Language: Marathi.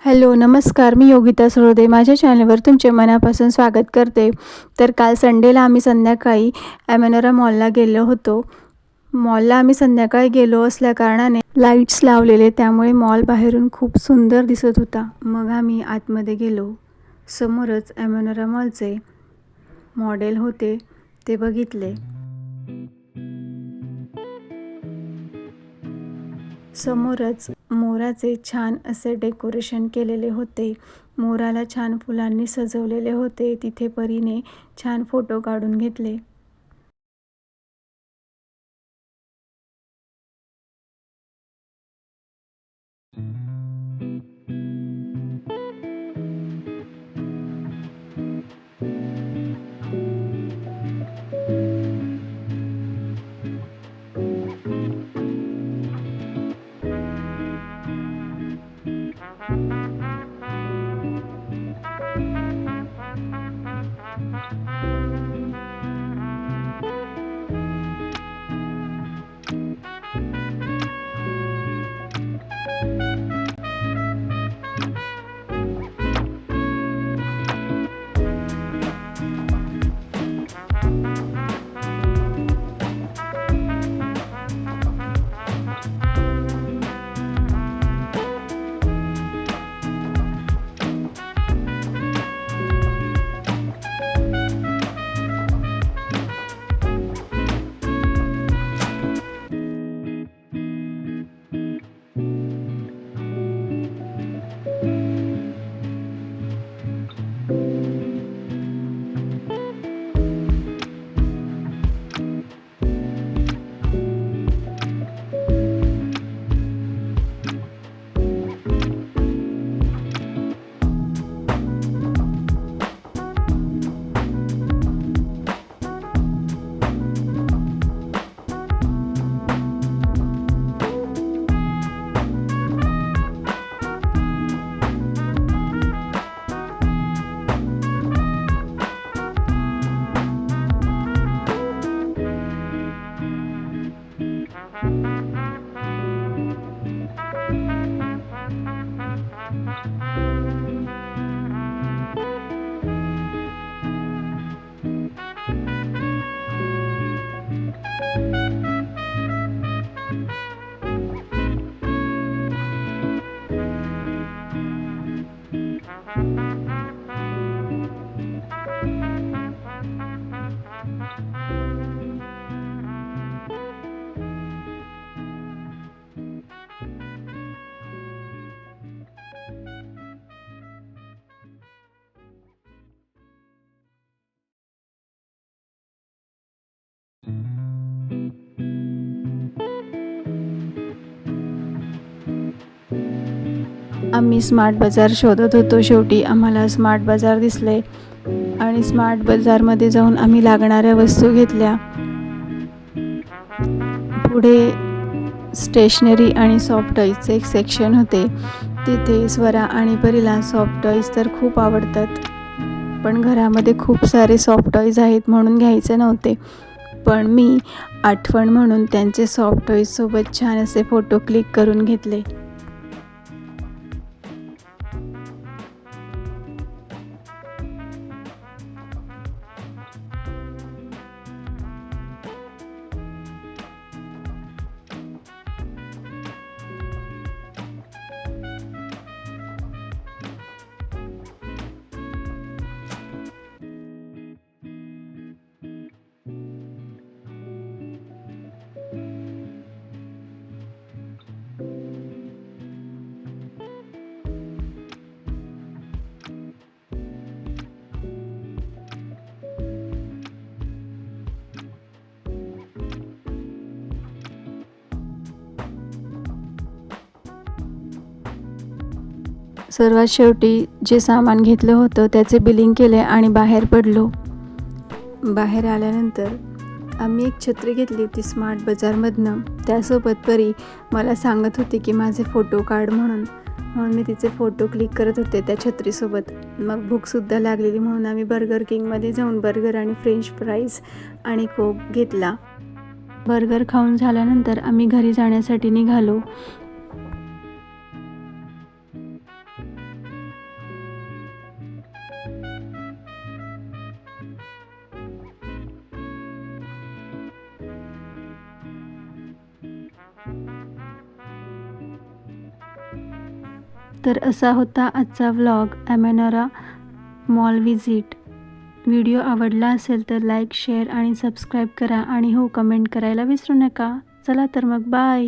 हॅलो, नमस्कार. मी योगिता सरोदे. माझ्या चॅनलवर तुमचे मनापासून स्वागत करते. तर काल संडेला आम्ही संध्याकाळी ॲमेनोरा मॉलला गेलो होतो. मॉलला आम्ही संध्याकाळी गेलो असल्याकारणाने लाईट्स लावलेले, त्यामुळे मॉल बाहेरून खूप सुंदर दिसत होता. मग आम्ही आतमध्ये गेलो. समोरच ॲमेनोरा मॉलचे मॉडेल होते, ते बघितले. समोरच मोराचे छान असे डेकोरेशन केलेले होते. मोराला छान फुलांनी सजवलेले होते. तिथे परीने छान फोटो काढून घेतले. आम्ही स्मार्ट बाजार शोधत होतो. शेवटी आम्हाला स्मार्ट बाजार दिसले आणि स्मार्ट बाजारमध्ये जाऊन आम्ही लागणाऱ्या वस्तू घेतल्या. पुढे स्टेशनरी आणि सॉफ्ट टॉईजचे एक सेक्शन होते. तिथे स्वरा आणि परीला सॉफ्ट टॉईज तर खूप आवडतात, पण घरामध्ये खूप सारे सॉफ्ट टॉईज आहेत म्हणून घ्यायचे नव्हते. पण मी आठवण म्हणून त्यांचे सॉफ्ट टॉईजसोबत छान असे फोटो क्लिक करून घेतले. सर्वात शेवटी जे सामान घेतलं होतं त्याचे बिलिंग केले आणि बाहेर पडलो. बाहेर आल्यानंतर आम्ही एक छत्री घेतली होती स्मार्ट बाजारमधनं. त्यासोबत परी मला सांगत होती की माझे फोटो काढ म्हणून मी तिचे फोटो क्लिक करत होते त्या छत्रीसोबत. मग भूकसुद्धा लागलेली म्हणून आम्ही बर्गर किंगमध्ये जाऊन बर्गर आणि फ्रेंच फ्राईज आणि कोक घेतला. बर्गर खाऊन झाल्यानंतर आम्ही घरी जाण्यासाठी निघालो. तर असा होता आजचा व्लॉग ॲमेनॉरा मॉल व्हिजिट. व्हिडिओ आवडला असेल तर लाईक, शेअर आणि सबस्क्राईब करा आणि हो, कमेंट करायला विसरू नका. चला तर मग बाय.